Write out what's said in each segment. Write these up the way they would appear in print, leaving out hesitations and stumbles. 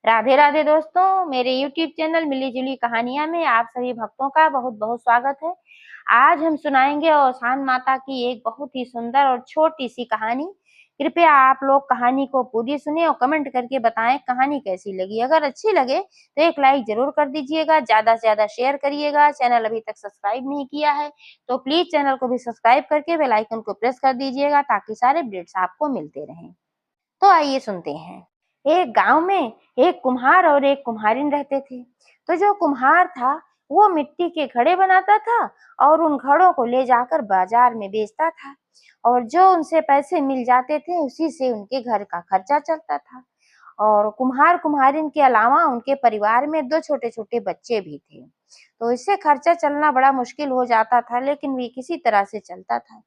राधे राधे दोस्तों, मेरे YouTube channel मिली जुली कहानियां में आप सभी भक्तों का बहुत बहुत स्वागत है। आज हम सुनाएंगे औसान माता की एक बहुत ही सुंदर और छोटी सी कहानी। कृपया आप लोग कहानी को पूरी सुने और कमेंट करके बताएं कहानी कैसी लगी। अगर अच्छी लगे तो एक लाइक जरूर कर दीजिएगा, ज्यादा से ज्यादा शेयर करिएगा। चैनल अभी तक सब्सक्राइब नहीं किया है तो प्लीज चैनल को भी सब्सक्राइब करके बेल आइकन को प्रेस कर दीजिएगा ताकि सारे अपडेट्स आपको मिलते रहें। तो आइए सुनते हैं। एक गांव में एक कुम्हार और एक कुम्हारिन रहते थे। तो जो कुम्हार था वो मिट्टी के घड़े बनाता था और उन घड़ों को ले जाकर बाजार में बेचता था, और जो उनसे पैसे मिल जाते थे उसी से उनके घर का खर्चा चलता था। और कुम्हार कुम्हारिन के अलावा उनके परिवार में दो छोटे छोटे बच्चे भी थे। तो इससे खर्चा चलना बड़ा मुश्किल हो जाता था, लेकिन भी किसी तरह से चलता था।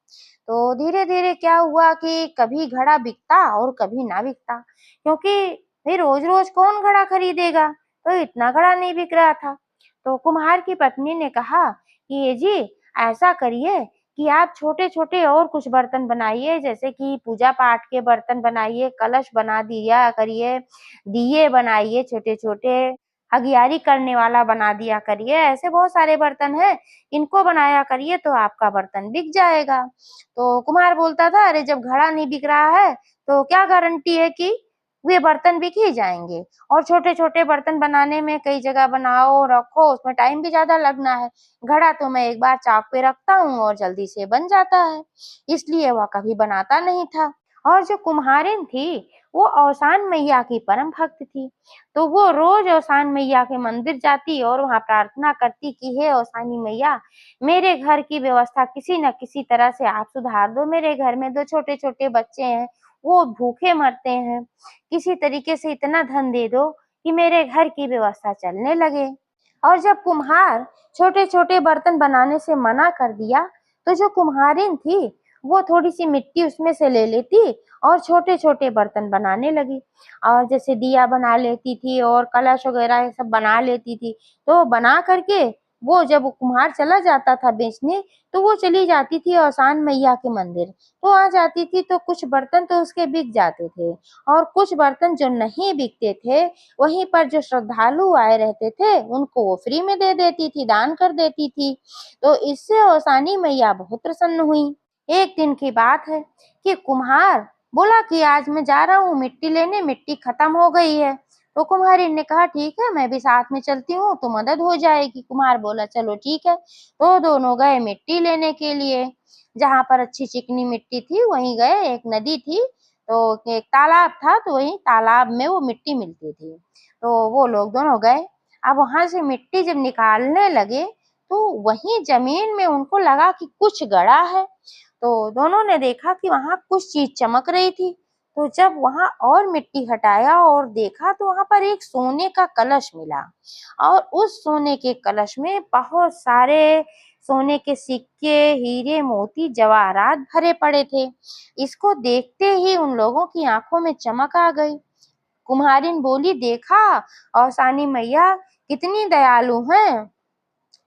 तो धीरे धीरे क्या हुआ कि कभी घड़ा बिकता और कभी ना बिकता, क्योंकि भाई रोज रोज कौन घड़ा खरीदेगा। तो इतना घड़ा नहीं बिक रहा था। तो कुम्हार की पत्नी ने कहा कि ये जी, ऐसा करिए कि आप छोटे छोटे और कुछ बर्तन बनाइए, जैसे कि पूजा पाठ के बर्तन बनाइए, कलश बना दिया करिए, दिए बनाइए छोटे छोटे, अगियारी करने वाला बना दिया करिए। ऐसे बहुत सारे बर्तन हैं, इनको बनाया करिए तो आपका बर्तन बिक जाएगा। तो कुम्हार बोलता था, अरे जब घड़ा नहीं बिक रहा है तो क्या गारंटी है कि वे बर्तन बिक ही जाएंगे। और छोटे छोटे बर्तन बनाने में कई जगह बनाओ रखो, उसमें टाइम भी ज्यादा लगना है। घड़ा तो मैं एक बार चाक पे रखता हूँ और जल्दी से बन जाता है। इसलिए वह कभी बनाता नहीं था। और जो कुम्हारिन थी वो औसान मैया की परम भक्त थी। तो वो रोज औसान मैया के मंदिर जाती और वहां प्रार्थना करती कि हे औसानी मैया, मेरे घर की व्यवस्था किसी न किसी तरह से आप सुधार दो। मेरे घर में दो छोटे छोटे बच्चे हैं, वो भूखे मरते हैं। किसी तरीके से इतना धन दे दो कि मेरे घर की व्यवस्था चलने लगे। और जब कुम्हार छोटे छोटे बर्तन बनाने से मना कर दिया तो जो कुम्हारिन थी वो थोड़ी सी मिट्टी उसमें से ले लेती और छोटे छोटे बर्तन बनाने लगी। और जैसे दिया बना लेती थी और कलश वगैरह ये सब बना लेती थी। तो बना करके वो जब कुम्हार चला जाता था बेचने तो वो चली जाती थी औसान मैया के मंदिर। तो आ जाती थी तो कुछ बर्तन तो उसके बिक जाते थे, और कुछ बर्तन जो नहीं बिकते थे वहीं पर जो श्रद्धालु आए रहते थे उनको वो फ्री में दे देती थी, दान कर देती थी। तो इससे औसानी मैया बहुत प्रसन्न हुई। एक दिन की बात है कि कुम्हार बोला कि आज मैं जा रहा हूँ मिट्टी लेने, मिट्टी खत्म हो गई है। तो कुम्हारी ने कहा ठीक है, मैं भी साथ में चलती हूँ तो मदद हो जाएगी। कुम्हार बोला चलो ठीक है। तो दोनों गए मिट्टी लेने के लिए। जहां पर अच्छी चिकनी मिट्टी थी वहीं गए। एक नदी थी तो एक तालाब था, तो वहीं तालाब में वो मिट्टी मिलती थी। तो वो लोग दोनों गए। अब वहां से मिट्टी जब निकालने लगे तो वहीं जमीन में उनको लगा कि कुछ गड़ा है। तो दोनों ने देखा कि वहां कुछ चीज चमक रही थी। तो जब वहां और मिट्टी हटाया और देखा तो वहां पर एक सोने का कलश मिला। और उस सोने के कलश में बहुत सारे सोने के सिक्के, हीरे, मोती, जवाहरात भरे पड़े थे। इसको देखते ही उन लोगों की आंखों में चमक आ गई। कुम्हारिन बोली, देखा औसानी मैया कितनी दयालु हैं,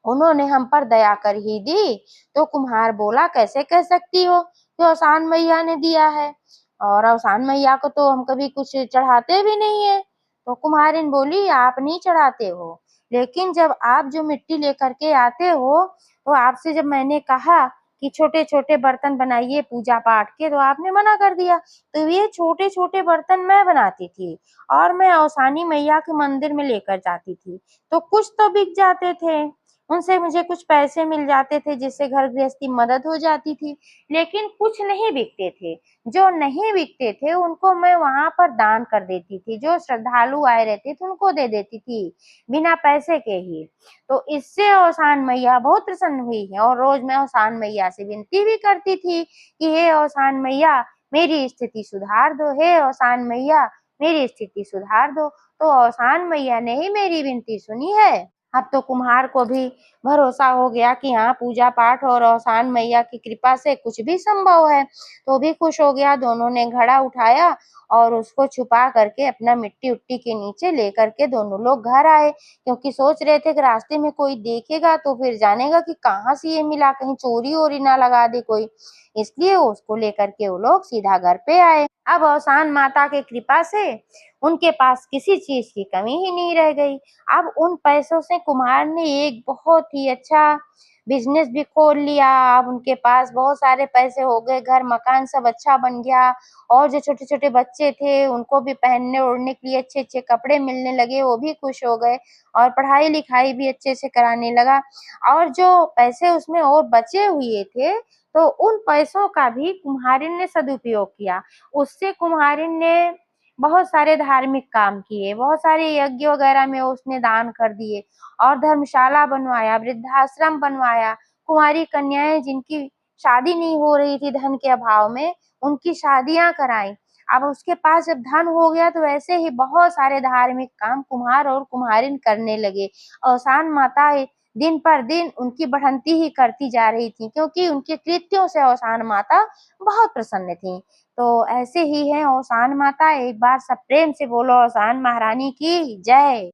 उन्होंने हम पर दया कर ही दी। तो कुम्हार बोला, कैसे कह सकती हो कि औसान मैया ने दिया है, और औसान मैया को तो हम कभी कुछ चढ़ाते भी नहीं है। तो कुम्हारिन बोली, आप नहीं चढ़ाते हो, लेकिन जब आप जो मिट्टी लेकर के आते हो तो आपसे जब मैंने कहा कि छोटे छोटे बर्तन बनाइए पूजा पाठ के तो आपने मना कर दिया। तो ये छोटे छोटे बर्तन मैं बनाती थी और मैं औसानी मैया के मंदिर में लेकर जाती थी, तो कुछ तो बिक जाते थे, उनसे मुझे कुछ पैसे मिल जाते थे जिससे घर गृहस्थी मदद हो जाती थी। लेकिन कुछ नहीं बिकते थे। जो नहीं बिकते थे उनको मैं वहां पर दान कर देती थी, जो श्रद्धालु आए रहते थे उनको दे देती थी, बिना पैसे के ही। तो इससे औसान मैया बहुत प्रसन्न हुई है और रोज मैं औसान मैया से विनती भी करती थी कि हे औसान मैया, मेरी स्थिति सुधार दो, हे औसान मैया, मेरी स्थिति सुधार दो। तो औसान मैया ने ही मेरी विनती सुनी है। अब तो कुम्हार को भी भरोसा हो गया कि हाँ, पूजा पाठ और औसान मैया की कृपा से कुछ भी संभव है। तो भी खुश हो गया। दोनों ने घड़ा उठाया और उसको छुपा करके अपना मिट्टी-उट्टी के नीचे लेकर के दोनों लोग घर आए, क्योंकि सोच रहे थे कि रास्ते में कोई देखेगा तो फिर जानेगा कि कहाँ से ये मिला, कहीं चोरी-वोरी ना लगा दे कोई। इसलिए उसको लेकर के वो लोग सीधा घर पे आए। अब औसान माता की कृपा से उनके पास किसी चीज़ की कमी ही नहीं रह गई। अब उन पैसों से कुम्हार ने एक बहुत ही अच्छा बिज़नेस भी खोल लिया। अब उनके पास बहुत सारे पैसे हो गए, घर-मकान सब अच्छा बन गया और जो छोटे-छोटे बच्चे थे उनको भी पहनने-ओढ़ने के लिए अच्छे-अच्छे कपड़े मिलने लगे, वो भी खुश हो गए और पढ़ाई-लिखाई भी अच्छे से कराने लगा। और जो पैसे उसमें और बचे हुए थे, तो उन पैसों का भी कुम्हारिन ने सदुपयोग किया। उससे कुम्हारिन ने बहुत सारे धार्मिक काम किए, बहुत सारे यज्ञ वगैरह में उसने दान कर दिए और धर्मशाला बनवाया, वृद्धाश्रम बनवाया, कुँवारी कन्याएँ जिनकी शादी नहीं हो रही थी धन के अभाव में, उनकी शादियाँ कराईं। अब उसके पास जब धन हो गया तो ऐसे ही बहुत सारे धार्मिक काम कुम्हार और कुम्हारिन करने लगे। औसान माता दिन पर दिन उनकी बढ़ंती ही करती जा रही थी, क्योंकि उनके कृत्यों से औसान माता बहुत प्रसन्न थीं। तो ऐसे ही है औसान माता, एक बार सब प्रेम से बोलो औसान महारानी की जय।